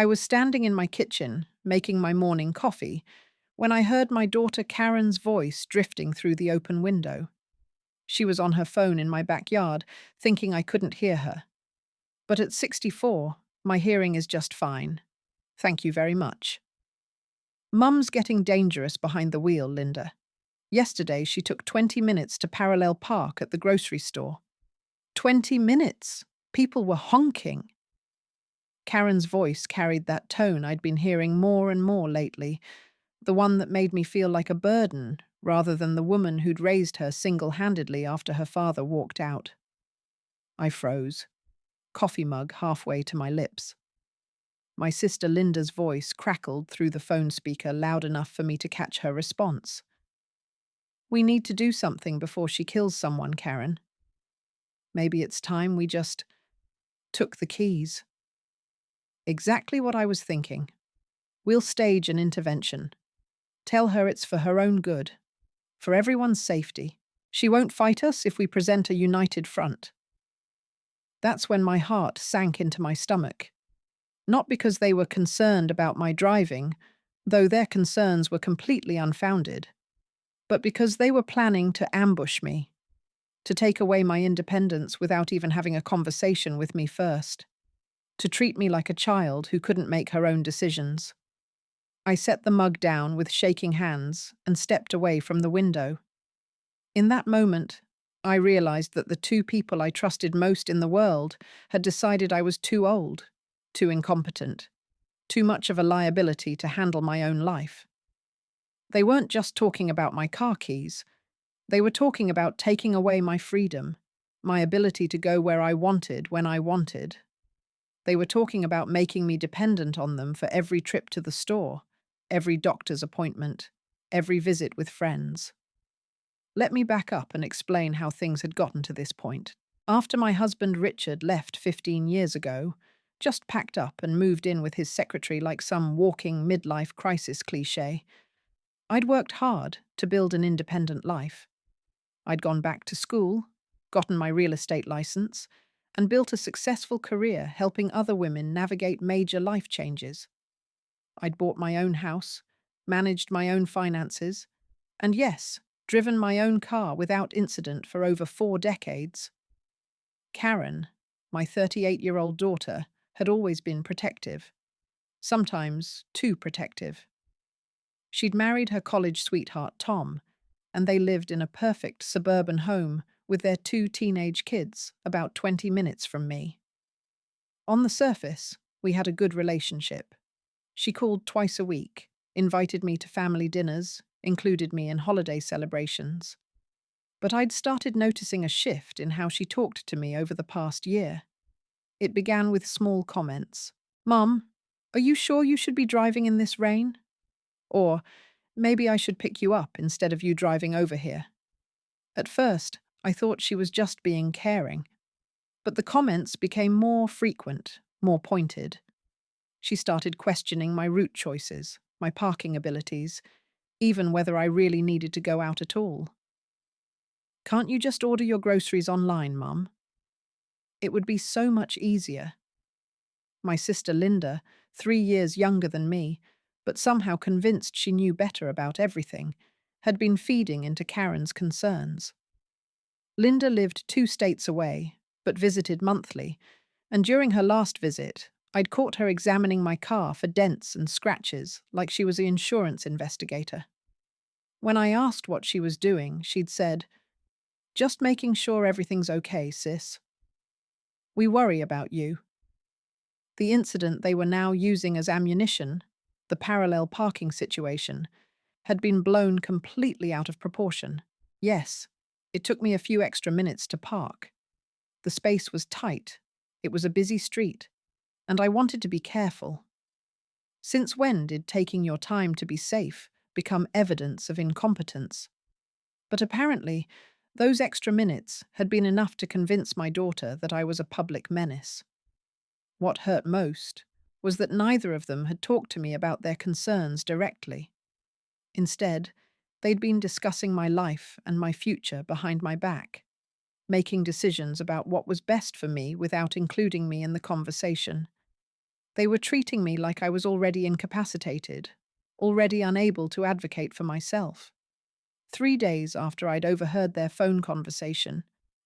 I was standing in my kitchen, making my morning coffee, when I heard my daughter Karen's voice drifting through the open window. She was on her phone in my backyard, thinking I couldn't hear her. But at 64, my hearing is just fine. Thank you very much. Mum's getting dangerous behind the wheel, Linda. Yesterday, she took 20 minutes to parallel park at the grocery store. 20 minutes! People were honking. Karen's voice carried that tone I'd been hearing more and more lately, the one that made me feel like a burden rather than the woman who'd raised her single-handedly after her father walked out. I froze, coffee mug halfway to my lips. My sister Linda's voice crackled through the phone speaker loud enough for me to catch her response. We need to do something before she kills someone, Karen. Maybe it's time we just took the keys. Exactly what I was thinking. We'll stage an intervention. Tell her it's for her own good, for everyone's safety. She won't fight us if we present a united front. That's when my heart sank into my stomach. Not because they were concerned about my driving, though their concerns were completely unfounded, but because they were planning to ambush me, to take away my independence without even having a conversation with me first, to treat me like a child who couldn't make her own decisions. I set the mug down with shaking hands and stepped away from the window. In that moment, I realized that the two people I trusted most in the world had decided I was too old, too incompetent, too much of a liability to handle my own life. They weren't just talking about my car keys. They were talking about taking away my freedom, my ability to go where I wanted when I wanted. They were talking about making me dependent on them for every trip to the store, every doctor's appointment, every visit with friends. Let me back up and explain how things had gotten to this point. After my husband Richard left 15 years ago, just packed up and moved in with his secretary like some walking midlife crisis cliché, I'd worked hard to build an independent life. I'd gone back to school, gotten my real estate license, and built a successful career helping other women navigate major life changes. I'd bought my own house, managed my own finances, and yes, driven my own car without incident for over 4 decades. Karen, my 38-year-old daughter, had always been protective, sometimes too protective. She'd married her college sweetheart, Tom, and they lived in a perfect suburban home with their 2 teenage kids about 20 minutes from me. On the surface, we had a good relationship. She called twice a week, invited me to family dinners, included me in holiday celebrations. But I'd started noticing a shift in how she talked to me over the past year. It began with small comments. "Mum, are you sure you should be driving in this rain?" Or, "Maybe I should pick you up instead of you driving over here." At first, I thought she was just being caring. But the comments became more frequent, more pointed. She started questioning my route choices, my parking abilities, even whether I really needed to go out at all. "Can't you just order your groceries online, Mum? It would be so much easier." My sister Linda, 3 years younger than me, but somehow convinced she knew better about everything, had been feeding into Karen's concerns. Linda lived 2 states away, but visited monthly, and during her last visit, I'd caught her examining my car for dents and scratches like she was an insurance investigator. When I asked what she was doing, she'd said, "Just making sure everything's okay, sis. We worry about you." The incident they were now using as ammunition, the parallel parking situation, had been blown completely out of proportion. Yes, it took me a few extra minutes to park. The space was tight, it was a busy street, and I wanted to be careful. Since when did taking your time to be safe become evidence of incompetence? But apparently, those extra minutes had been enough to convince my daughter that I was a public menace. What hurt most was that neither of them had talked to me about their concerns directly. Instead, they'd been discussing my life and my future behind my back, making decisions about what was best for me without including me in the conversation. They were treating me like I was already incapacitated, already unable to advocate for myself. 3 days after I'd overheard their phone conversation,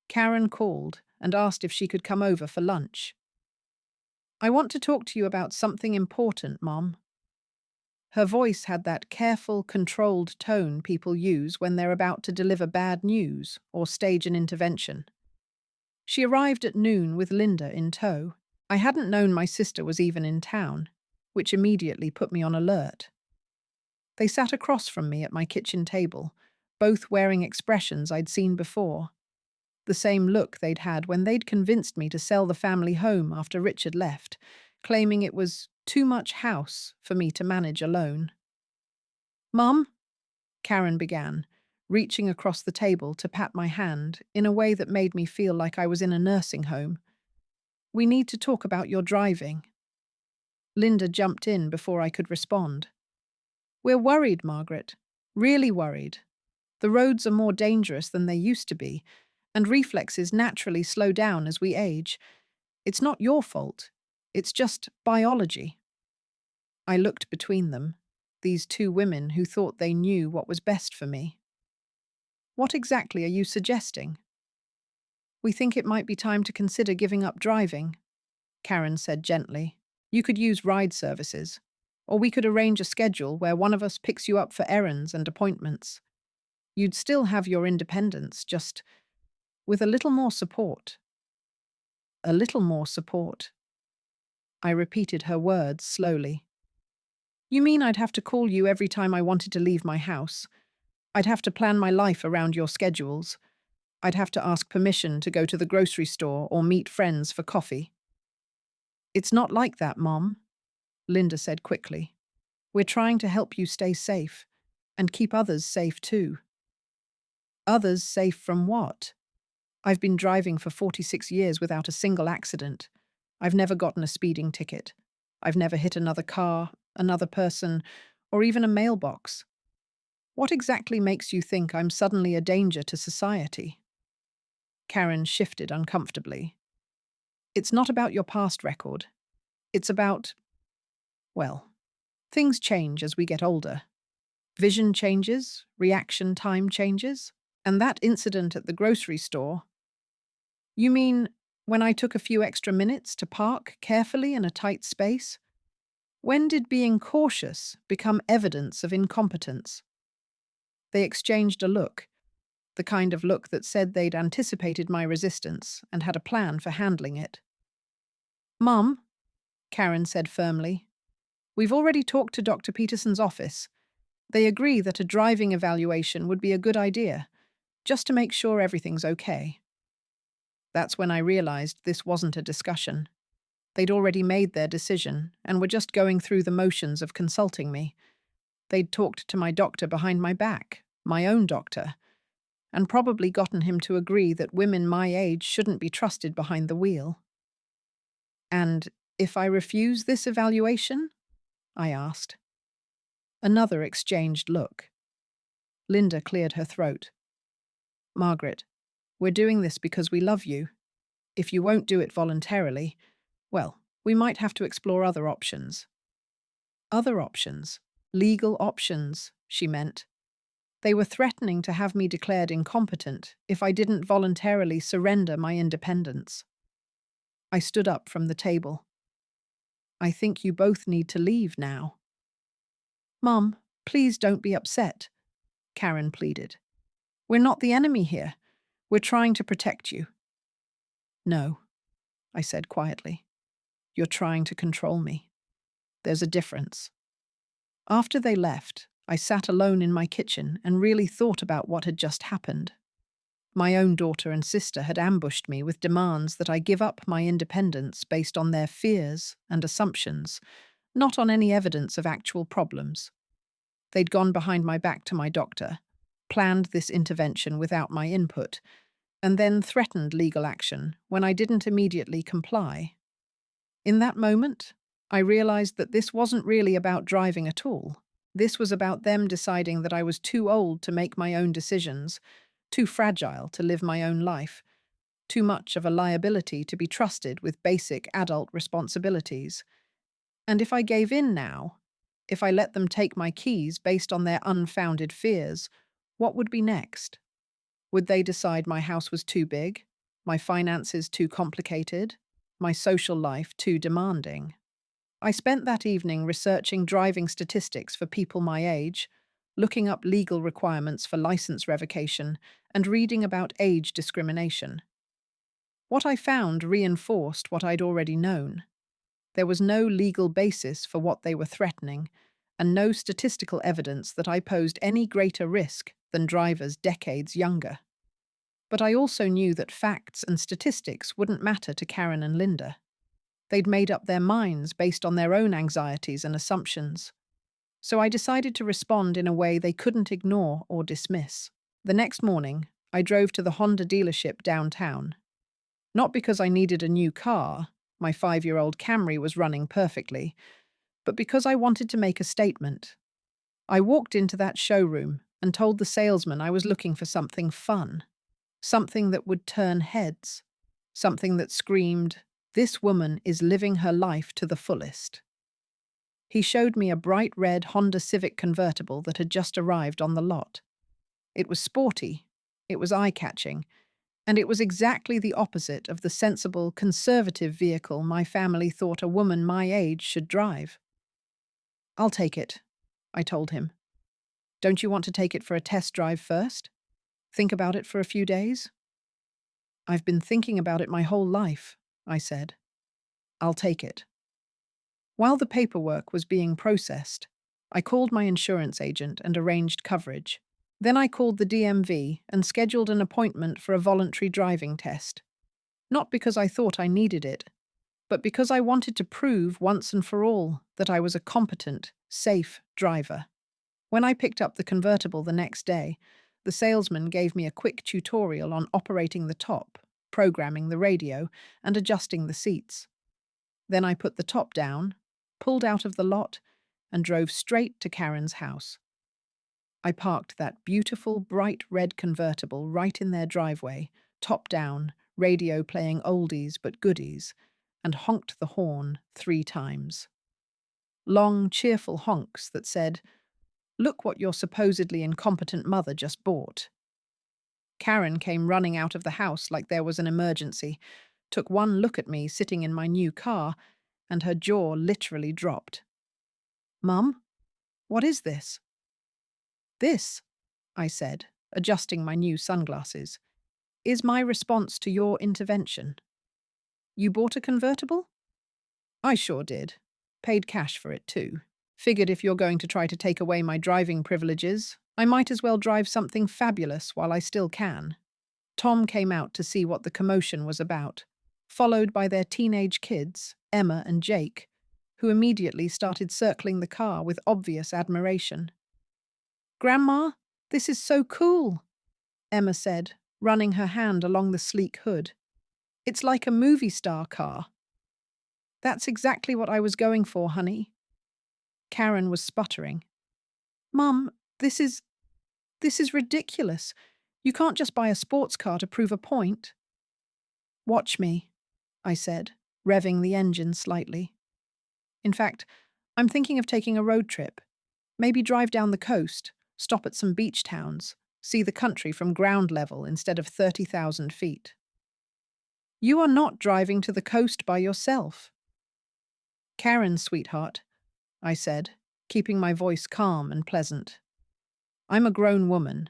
Karen called and asked if she could come over for lunch. "I want to talk to you about something important, Mom." Her voice had that careful, controlled tone people use when they're about to deliver bad news or stage an intervention. She arrived at noon with Linda in tow. I hadn't known my sister was even in town, which immediately put me on alert. They sat across from me at my kitchen table, both wearing expressions I'd seen before. The same look they'd had when they'd convinced me to sell the family home after Richard left, claiming it was too much house for me to manage alone. "Mum," Karen began, reaching across the table to pat my hand in a way that made me feel like I was in a nursing home. "We need to talk about your driving." Linda jumped in before I could respond. "We're worried, Margaret. Really worried. The roads are more dangerous than they used to be, and reflexes naturally slow down as we age. It's not your fault. It's just biology." I looked between them, these two women who thought they knew what was best for me. "What exactly are you suggesting?" "We think it might be time to consider giving up driving," Karen said gently. "You could use ride services, or we could arrange a schedule where one of us picks you up for errands and appointments. You'd still have your independence, just with a little more support." "A little more support." I repeated her words slowly. "You mean I'd have to call you every time I wanted to leave my house? I'd have to plan my life around your schedules. I'd have to ask permission to go to the grocery store or meet friends for coffee." "It's not like that, Mom," Linda said quickly. "We're trying to help you stay safe, and keep others safe too." "Others safe from what?" "I've been driving for 46 years without a single accident. I've never gotten a speeding ticket. I've never hit another car, another person, or even a mailbox. What exactly makes you think I'm suddenly a danger to society?" Karen shifted uncomfortably. "It's not about your past record. It's about, well, things change as we get older. Vision changes, reaction time changes, and that incident at the grocery store—" "You mean when I took a few extra minutes to park carefully in a tight space? When did being cautious become evidence of incompetence?" They exchanged a look, the kind of look that said they'd anticipated my resistance and had a plan for handling it. "Mum," Karen said firmly, "we've already talked to Dr. Peterson's office. They agree that a driving evaluation would be a good idea, just to make sure everything's okay." That's when I realized this wasn't a discussion. They'd already made their decision and were just going through the motions of consulting me. They'd talked to my doctor behind my back, my own doctor, and probably gotten him to agree that women my age shouldn't be trusted behind the wheel. "And if I refuse this evaluation?" I asked. Another exchanged look. Linda cleared her throat. "Margaret, we're doing this because we love you. If you won't do it voluntarily, well, we might have to explore other options." "Other options? Legal options," she meant. They were threatening to have me declared incompetent if I didn't voluntarily surrender my independence. I stood up from the table. "I think you both need to leave now." "Mum, please don't be upset," Karen pleaded. "We're not the enemy here. We're trying to protect you." "No," I said quietly. "You're trying to control me. There's a difference." After they left, I sat alone in my kitchen and really thought about what had just happened. My own daughter and sister had ambushed me with demands that I give up my independence based on their fears and assumptions, not on any evidence of actual problems. They'd gone behind my back to my doctor, planned this intervention without my input, and then threatened legal action when I didn't immediately comply. In that moment, I realized that this wasn't really about driving at all. This was about them deciding that I was too old to make my own decisions, too fragile to live my own life, too much of a liability to be trusted with basic adult responsibilities. And if I gave in now, if I let them take my keys based on their unfounded fears, what would be next? Would they decide my house was too big, my finances too complicated, my social life too demanding? I spent that evening researching driving statistics for people my age, looking up legal requirements for license revocation, and reading about age discrimination. What I found reinforced what I'd already known. There was no legal basis for what they were threatening, and no statistical evidence that I posed any greater risk than drivers decades younger. But I also knew that facts and statistics wouldn't matter to Karen and Linda. They'd made up their minds based on their own anxieties and assumptions. So I decided to respond in a way they couldn't ignore or dismiss. The next morning, I drove to the Honda dealership downtown. Not because I needed a new car, my 5-year-old Camry was running perfectly, but because I wanted to make a statement. I walked into that showroom and told the salesman I was looking for something fun, something that would turn heads, something that screamed, "This woman is living her life to the fullest." He showed me a bright red Honda Civic convertible that had just arrived on the lot. It was sporty, it was eye-catching, and it was exactly the opposite of the sensible, conservative vehicle my family thought a woman my age should drive. "I'll take it," I told him. "Don't you want to take it for a test drive first? Think about it for a few days?" "I've been thinking about it my whole life," I said. "I'll take it." While the paperwork was being processed, I called my insurance agent and arranged coverage. Then I called the DMV and scheduled an appointment for a voluntary driving test. Not because I thought I needed it, but because I wanted to prove once and for all that I was a competent, safe driver. When I picked up the convertible the next day, the salesman gave me a quick tutorial on operating the top, programming the radio, and adjusting the seats. Then I put the top down, pulled out of the lot, and drove straight to Karen's house. I parked that beautiful, bright red convertible right in their driveway, top down, radio playing oldies but goodies, and honked the horn 3 times. Long, cheerful honks that said, "Look what your supposedly incompetent mother just bought." Karen came running out of the house like there was an emergency, took one look at me sitting in my new car, and her jaw literally dropped. "Mum, what is this?" "This," I said, adjusting my new sunglasses, "is my response to your intervention." "You bought a convertible?" "I sure did. Paid cash for it, too. Figured if you're going to try to take away my driving privileges, I might as well drive something fabulous while I still can." Tom came out to see what the commotion was about, followed by their teenage kids, Emma and Jake, who immediately started circling the car with obvious admiration. "Grandma, this is so cool," Emma said, running her hand along the sleek hood. "It's like a movie star car." "That's exactly what I was going for, honey." Karen was sputtering. "Mum, this is ridiculous. You can't just buy a sports car to prove a point." "Watch me," I said, revving the engine slightly. "In fact, I'm thinking of taking a road trip. Maybe drive down the coast, stop at some beach towns, see the country from ground level instead of 30,000 feet." "You are not driving to the coast by yourself." "Karen, sweetheart," I said, keeping my voice calm and pleasant. "I'm a grown woman.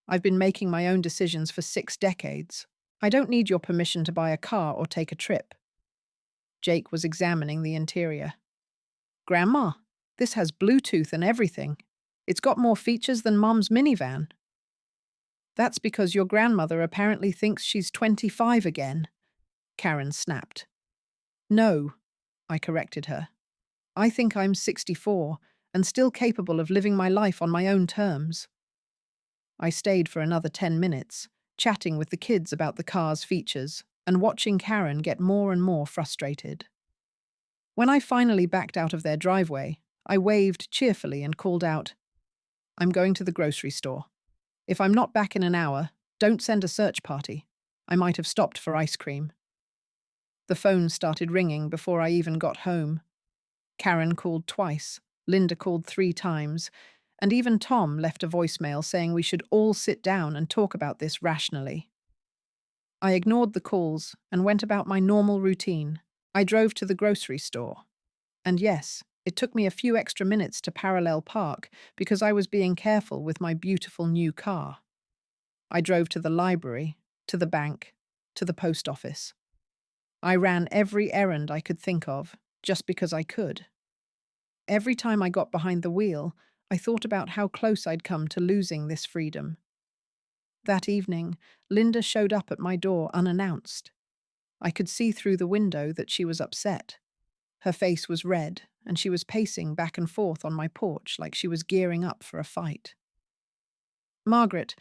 I've been making my own decisions for 6 decades. I don't need your permission to buy a car or take a trip." Jake was examining the interior. "Grandma, this has Bluetooth and everything. It's got more features than Mom's minivan." "That's because your grandmother apparently thinks she's 25 again," Karen snapped. "No," I corrected her. "I think I'm 64 and still capable of living my life on my own terms." I stayed for another 10 minutes, chatting with the kids about the car's features and watching Karen get more and more frustrated. When I finally backed out of their driveway, I waved cheerfully and called out, "I'm going to the grocery store. If I'm not back in an hour, don't send a search party. I might have stopped for ice cream." The phone started ringing before I even got home. Karen called twice, Linda called 3 times, and even Tom left a voicemail saying we should all sit down and talk about this rationally. I ignored the calls and went about my normal routine. I drove to the grocery store. And yes, it took me a few extra minutes to parallel park because I was being careful with my beautiful new car. I drove to the library, to the bank, to the post office. I ran every errand I could think of, just because I could. Every time I got behind the wheel, I thought about how close I'd come to losing this freedom. That evening, Linda showed up at my door unannounced. I could see through the window that she was upset. Her face was red, and she was pacing back and forth on my porch like she was gearing up for a fight. "Margaret,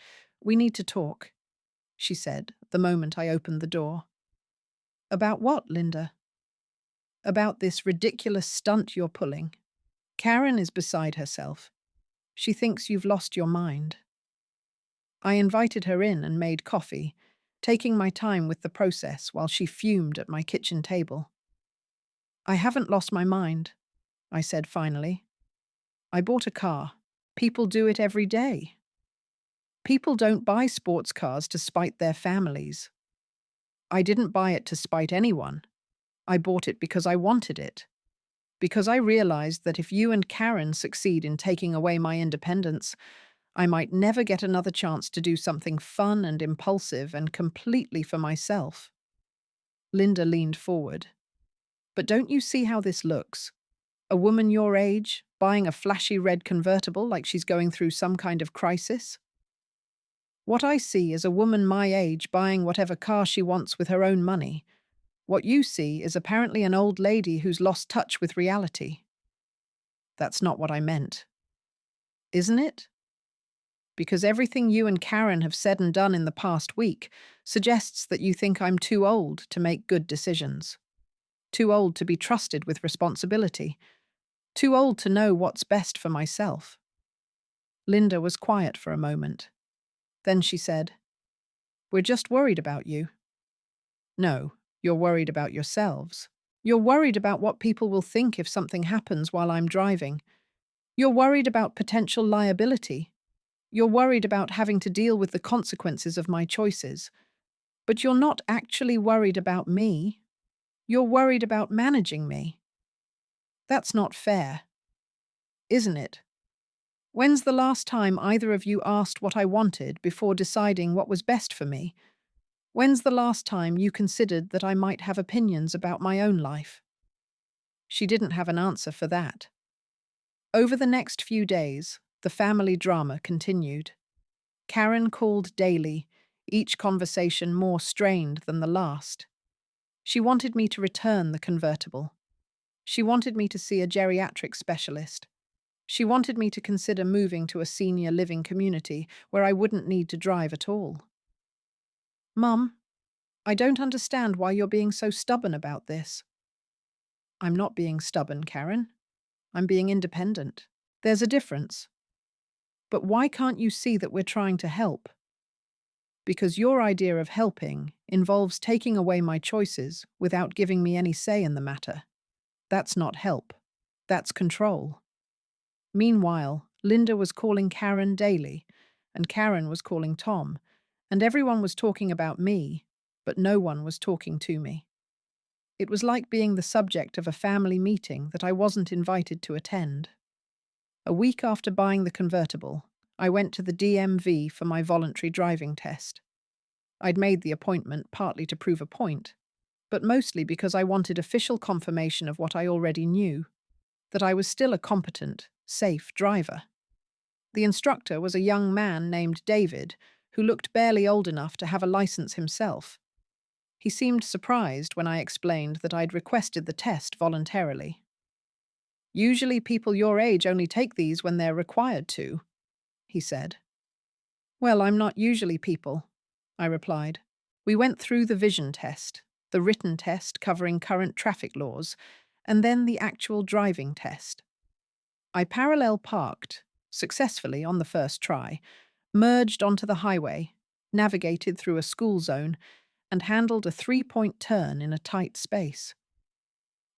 we need to talk," she said the moment I opened the door. "About what, Linda?" "About this ridiculous stunt you're pulling. Karen is beside herself. She thinks you've lost your mind." I invited her in and made coffee, taking my time with the process while she fumed at my kitchen table. "I haven't lost my mind," I said finally. "I bought a car. People do it every day. People don't buy sports cars to spite their families. I didn't buy it to spite anyone. I bought it because I wanted it. Because I realized that if you and Karen succeed in taking away my independence, I might never get another chance to do something fun and impulsive and completely for myself." Linda leaned forward. "But don't you see how this looks? A woman your age, buying a flashy red convertible like she's going through some kind of crisis? What I see is a woman my age buying whatever car she wants with her own money. What you see is apparently an old lady who's lost touch with reality." "That's not what I meant." "Isn't it? Because everything you and Karen have said and done in the past week suggests that you think I'm too old to make good decisions. Too old to be trusted with responsibility. Too old to know what's best for myself." Linda was quiet for a moment. Then she said, "We're just worried about you." "No, you're worried about yourselves. You're worried about what people will think if something happens while I'm driving. You're worried about potential liability. You're worried about having to deal with the consequences of my choices. But you're not actually worried about me. You're worried about managing me. That's not fair, isn't it? When's the last time either of you asked what I wanted before deciding what was best for me? When's the last time you considered that I might have opinions about my own life?" She didn't have an answer for that. Over the next few days, the family drama continued. Karen called daily, each conversation more strained than the last. She wanted me to return the convertible. She wanted me to see a geriatric specialist. She wanted me to consider moving to a senior living community where I wouldn't need to drive at all. "Mum, I don't understand why you're being so stubborn about this." "I'm not being stubborn, Karen. I'm being independent. There's a difference. But why can't you see that we're trying to help?" "Because your idea of helping involves taking away my choices without giving me any say in the matter. That's not help. That's control." Meanwhile, Linda was calling Karen daily, and Karen was calling Tom, and everyone was talking about me, but no one was talking to me. It was like being the subject of a family meeting that I wasn't invited to attend. A week after buying the convertible, I went to the DMV for my voluntary driving test. I'd made the appointment partly to prove a point, but mostly because I wanted official confirmation of what I already knew, that I was still a competent, safe driver. The instructor was a young man named David, who looked barely old enough to have a license himself. He seemed surprised when I explained that I'd requested the test voluntarily. "Usually people your age only take these when they're required to," he said. "Well, I'm not usually people," I replied. We went through the vision test, the written test covering current traffic laws, and then the actual driving test. I parallel parked, successfully on the first try, merged onto the highway, navigated through a school zone, and handled a 3-point turn in a tight space.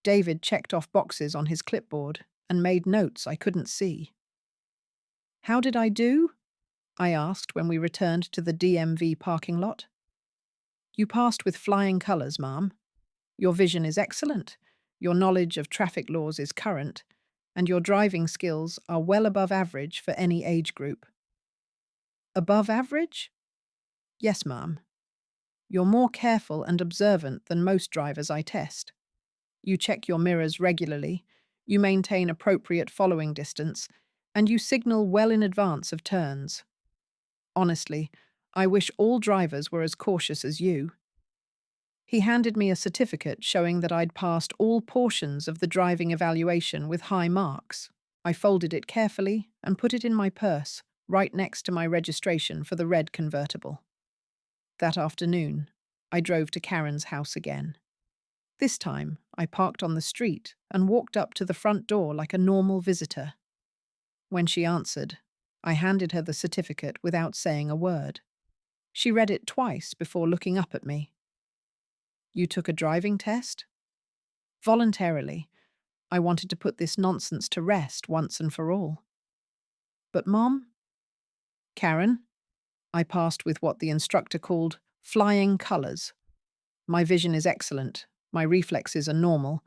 David checked off boxes on his clipboard and made notes I couldn't see. How did I do? I asked when we returned to the DMV parking lot. You passed with flying colours, ma'am. Your vision is excellent, your knowledge of traffic laws is current, and your driving skills are well above average for any age group. Above average? Yes, ma'am. You're more careful and observant than most drivers I test. You check your mirrors regularly, you maintain appropriate following distance, and you signal well in advance of turns. Honestly, I wish all drivers were as cautious as you. He handed me a certificate showing that I'd passed all portions of the driving evaluation with high marks. I folded it carefully and put it in my purse, right next to my registration for the red convertible. That afternoon, I drove to Karen's house again. This time, I parked on the street and walked up to the front door like a normal visitor. When she answered, I handed her the certificate without saying a word. She read it twice before looking up at me. You took a driving test? Voluntarily. I wanted to put this nonsense to rest once and for all. But Mom? Karen? I passed with what the instructor called flying colours. My vision is excellent, my reflexes are normal,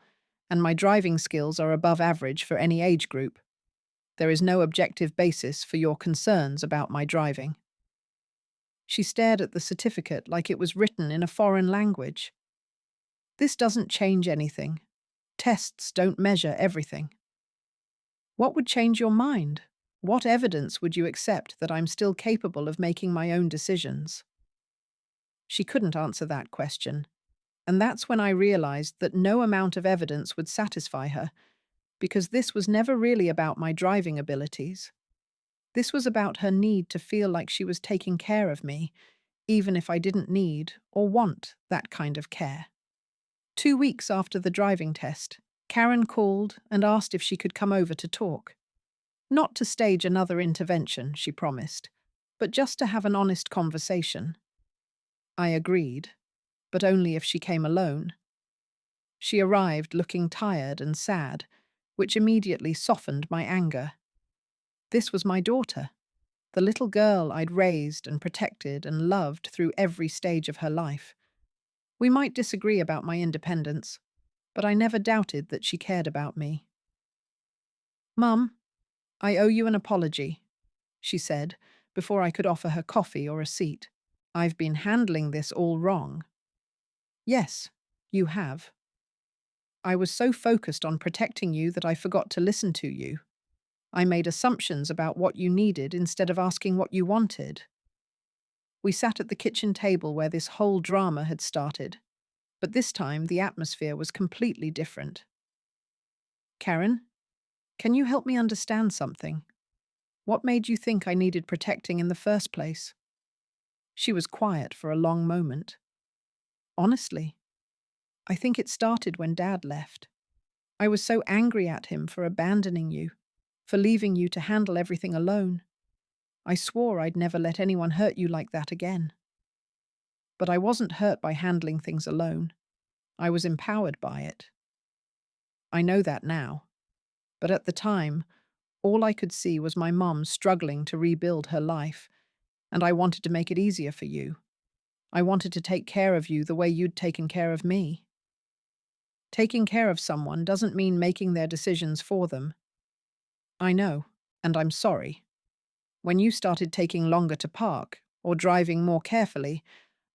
and my driving skills are above average for any age group. There is no objective basis for your concerns about my driving. She stared at the certificate like it was written in a foreign language. This doesn't change anything. Tests don't measure everything. What would change your mind? What evidence would you accept that I'm still capable of making my own decisions? She couldn't answer that question, and that's when I realized that no amount of evidence would satisfy her, because this was never really about my driving abilities. This was about her need to feel like she was taking care of me, even if I didn't need or want that kind of care. 2 weeks after the driving test, Karen called and asked if she could come over to talk. Not to stage another intervention, she promised, but just to have an honest conversation. I agreed, but only if she came alone. She arrived looking tired and sad, which immediately softened my anger. This was my daughter, the little girl I'd raised and protected and loved through every stage of her life. We might disagree about my independence, but I never doubted that she cared about me. Mum, I owe you an apology, she said, before I could offer her coffee or a seat. I've been handling this all wrong. Yes, you have. I was so focused on protecting you that I forgot to listen to you. I made assumptions about what you needed instead of asking what you wanted. We sat at the kitchen table where this whole drama had started, but this time the atmosphere was completely different. Karen, can you help me understand something? What made you think I needed protecting in the first place? She was quiet for a long moment. Honestly, I think it started when Dad left. I was so angry at him for abandoning you, for leaving you to handle everything alone. I swore I'd never let anyone hurt you like that again. But I wasn't hurt by handling things alone. I was empowered by it. I know that now. But at the time, all I could see was my mum struggling to rebuild her life, and I wanted to make it easier for you. I wanted to take care of you the way you'd taken care of me. Taking care of someone doesn't mean making their decisions for them. I know, and I'm sorry. When you started taking longer to park, or driving more carefully,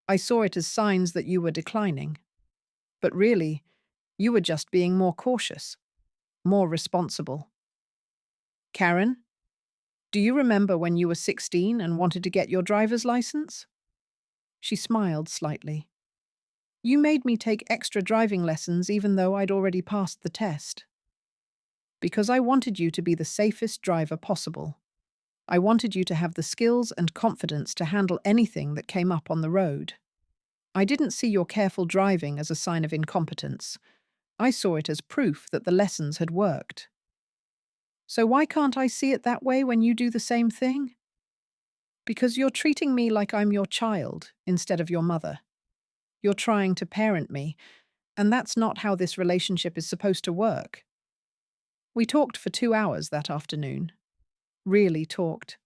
I saw it as signs that you were declining. But really, you were just being more cautious, more responsible. Karen, do you remember when you were 16 and wanted to get your driver's license? She smiled slightly. You made me take extra driving lessons even though I'd already passed the test. Because I wanted you to be the safest driver possible. I wanted you to have the skills and confidence to handle anything that came up on the road. I didn't see your careful driving as a sign of incompetence. I saw it as proof that the lessons had worked. So why can't I see it that way when you do the same thing? Because you're treating me like I'm your child instead of your mother. You're trying to parent me, And that's not how this relationship is supposed to work. We talked for 2 hours that afternoon. Really talked.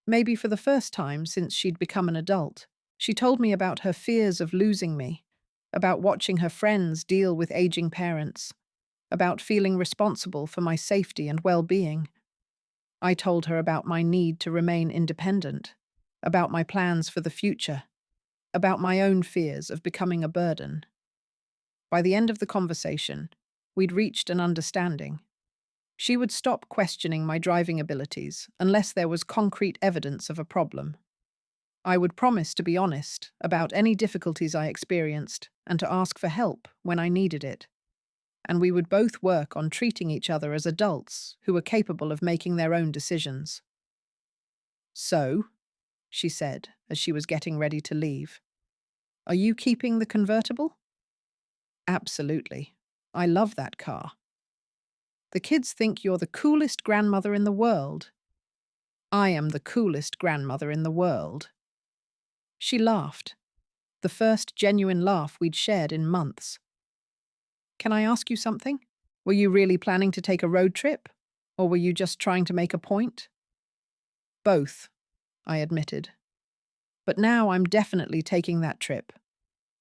Maybe for the first time since she'd become an adult. She told me about her fears of losing me, about watching her friends deal with aging parents, about feeling responsible for my safety and well-being. I told her about my need to remain independent, about my plans for the future, about my own fears of becoming a burden. By the end of the conversation, we'd reached an understanding. She would stop questioning my driving abilities unless there was concrete evidence of a problem. I would promise to be honest about any difficulties I experienced and to ask for help when I needed it. And we would both work on treating each other as adults who were capable of making their own decisions. "So," she said as she was getting ready to leave, "are you keeping the convertible?" "Absolutely. I love that car." "The kids think you're the coolest grandmother in the world." "I am the coolest grandmother in the world." She laughed, the first genuine laugh we'd shared in months. "Can I ask you something? Were you really planning to take a road trip? Or were you just trying to make a point?" "Both," I admitted. "But now I'm definitely taking that trip.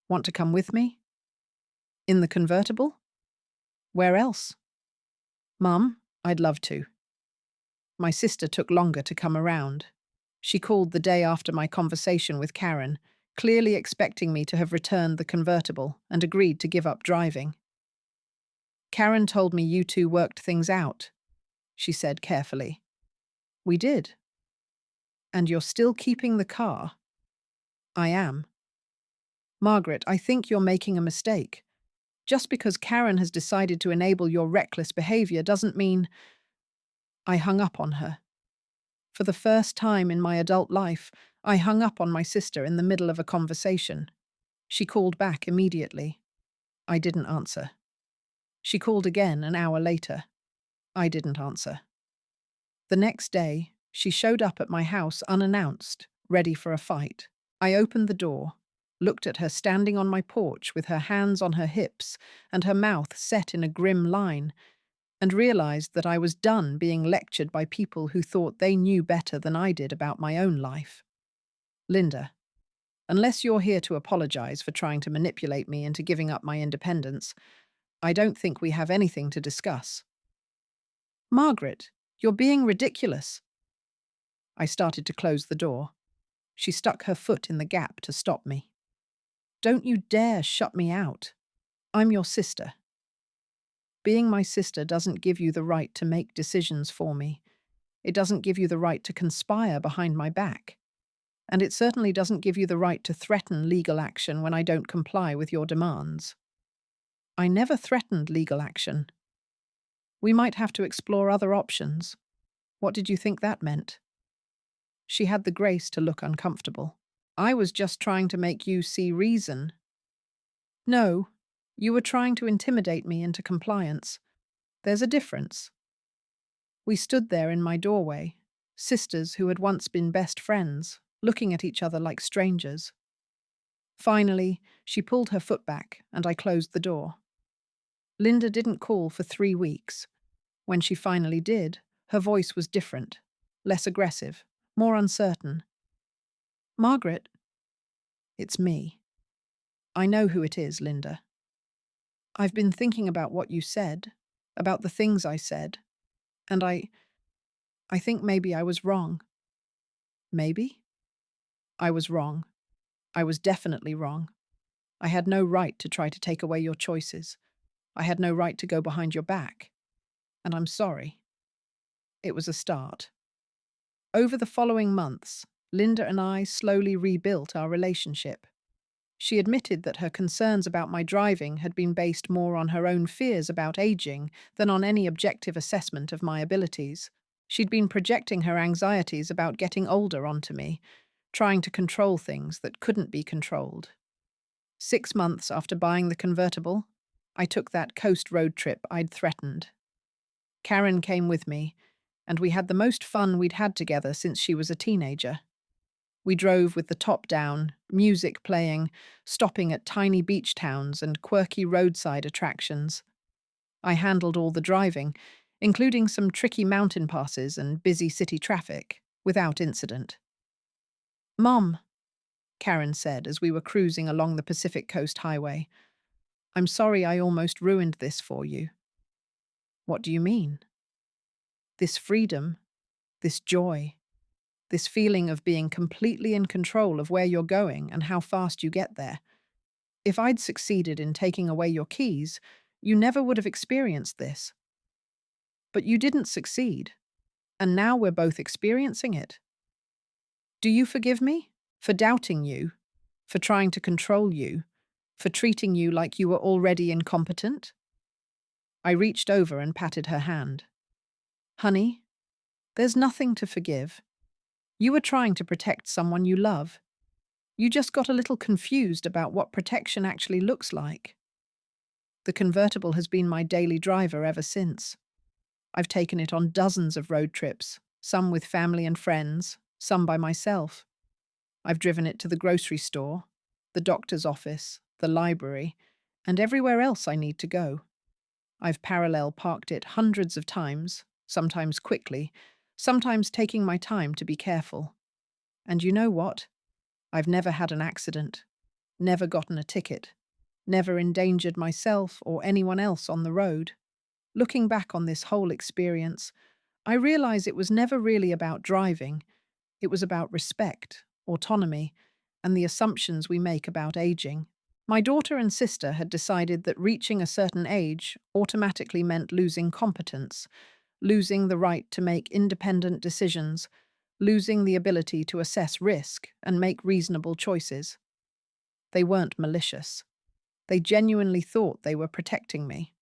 Want to come with me?" "In the convertible?" "Where else?" "Mum, I'd love to." My sister took longer to come around. She called the day after my conversation with Karen, clearly expecting me to have returned the convertible and agreed to give up driving. "Karen told me you two worked things out," she said carefully. "We did." "And you're still keeping the car?" "I am." "Margaret, I think you're making a mistake. Just because Karen has decided to enable your reckless behavior doesn't mean—" I hung up on her. For the first time in my adult life, I hung up on my sister in the middle of a conversation. She called back immediately. I didn't answer. She called again an hour later. I didn't answer. The next day, she showed up at my house unannounced, ready for a fight. I opened the door, looked at her standing on my porch with her hands on her hips and her mouth set in a grim line, and realized that I was done being lectured by people who thought they knew better than I did about my own life. "Linda, unless you're here to apologize for trying to manipulate me into giving up my independence, I don't think we have anything to discuss." "Margaret, you're being ridiculous." I started to close the door. She stuck her foot in the gap to stop me. "Don't you dare shut me out. I'm your sister. Being my sister doesn't give you the right to make decisions for me. It doesn't give you the right to conspire behind my back. And it certainly doesn't give you the right to threaten legal action when I don't comply with your demands." "I never threatened legal action." "We might have to explore other options." "What did you think that meant?" She had the grace to look uncomfortable. "I was just trying to make you see reason." "No, you were trying to intimidate me into compliance. There's a difference." We stood there in my doorway, sisters who had once been best friends, looking at each other like strangers. Finally, she pulled her foot back and I closed the door. Linda didn't call for 3 weeks. When she finally did, her voice was different, less aggressive, more uncertain. "Margaret." "It's me." "I know who it is, Linda. I've been thinking about what you said, about the things I said, and I think maybe I was wrong." "Maybe?" "I was wrong. I was definitely wrong. I had no right to try to take away your choices. I had no right to go behind your back. And I'm sorry." It was a start. Over the following months, Linda and I slowly rebuilt our relationship. She admitted that her concerns about my driving had been based more on her own fears about aging than on any objective assessment of my abilities. She'd been projecting her anxieties about getting older onto me, trying to control things that couldn't be controlled. 6 months after buying the convertible, I took that coast road trip I'd threatened. Karen came with me, and we had the most fun we'd had together since she was a teenager. We drove with the top down, music playing, stopping at tiny beach towns and quirky roadside attractions. I handled all the driving, including some tricky mountain passes and busy city traffic, without incident. "Mom," Karen said as we were cruising along the Pacific Coast Highway, "I'm sorry I almost ruined this for you." "What do you mean?" "This freedom, this joy, this feeling of being completely in control of where you're going and how fast you get there. If I'd succeeded in taking away your keys, you never would have experienced this. But you didn't succeed, and now we're both experiencing it. Do you forgive me? For doubting you? For trying to control you? For treating you like you were already incompetent?" I reached over and patted her hand. "Honey, there's nothing to forgive. You were trying to protect someone you love. You just got a little confused about what protection actually looks like." The convertible has been my daily driver ever since. I've taken it on dozens of road trips, some with family and friends, some by myself. I've driven it to the grocery store, the doctor's office, the library, and everywhere else I need to go. I've parallel parked it hundreds of times, sometimes quickly, sometimes taking my time to be careful. And you know what? I've never had an accident, never gotten a ticket, never endangered myself or anyone else on the road. Looking back on this whole experience, I realize it was never really about driving. It was about respect, autonomy, and the assumptions we make about aging. My daughter and sister had decided that reaching a certain age automatically meant losing competence, losing the right to make independent decisions, losing the ability to assess risk and make reasonable choices. They weren't malicious. They genuinely thought they were protecting me.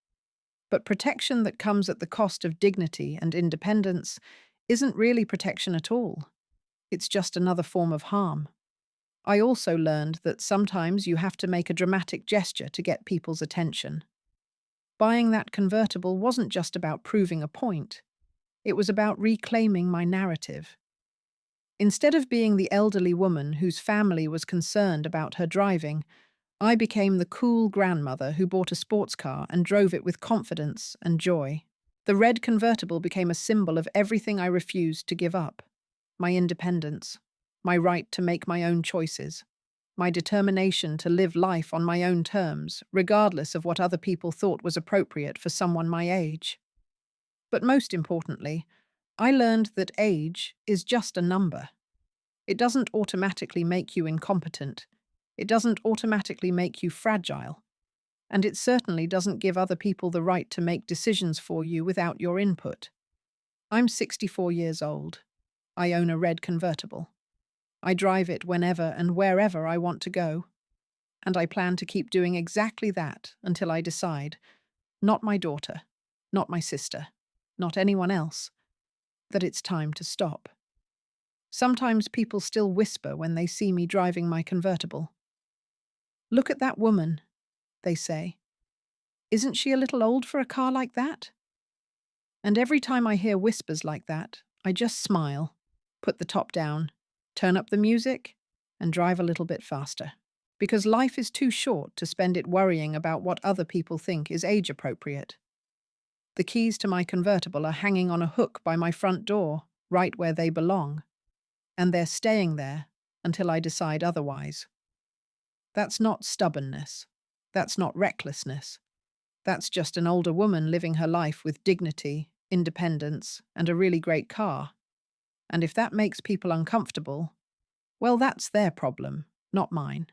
But protection that comes at the cost of dignity and independence isn't really protection at all. It's just another form of harm. I also learned that sometimes you have to make a dramatic gesture to get people's attention. Buying that convertible wasn't just about proving a point. It was about reclaiming my narrative. Instead of being the elderly woman whose family was concerned about her driving, I became the cool grandmother who bought a sports car and drove it with confidence and joy. The red convertible became a symbol of everything I refused to give up: my independence, my right to make my own choices, my determination to live life on my own terms, regardless of what other people thought was appropriate for someone my age. But most importantly, I learned that age is just a number. It doesn't automatically make you incompetent. It doesn't automatically make you fragile. And it certainly doesn't give other people the right to make decisions for you without your input. I'm 64 years old. I own a red convertible. I drive it whenever and wherever I want to go. And I plan to keep doing exactly that until I decide, not my daughter, not my sister, not anyone else, that it's time to stop. Sometimes people still whisper when they see me driving my convertible. "Look at that woman," they say. "Isn't she a little old for a car like that?" And every time I hear whispers like that, I just smile, put the top down, turn up the music, and drive a little bit faster. Because life is too short to spend it worrying about what other people think is age appropriate. The keys to my convertible are hanging on a hook by my front door, right where they belong. And they're staying there until I decide otherwise. That's not stubbornness. That's not recklessness. That's just an older woman living her life with dignity, independence, and a really great car. And if that makes people uncomfortable, well, that's their problem, not mine.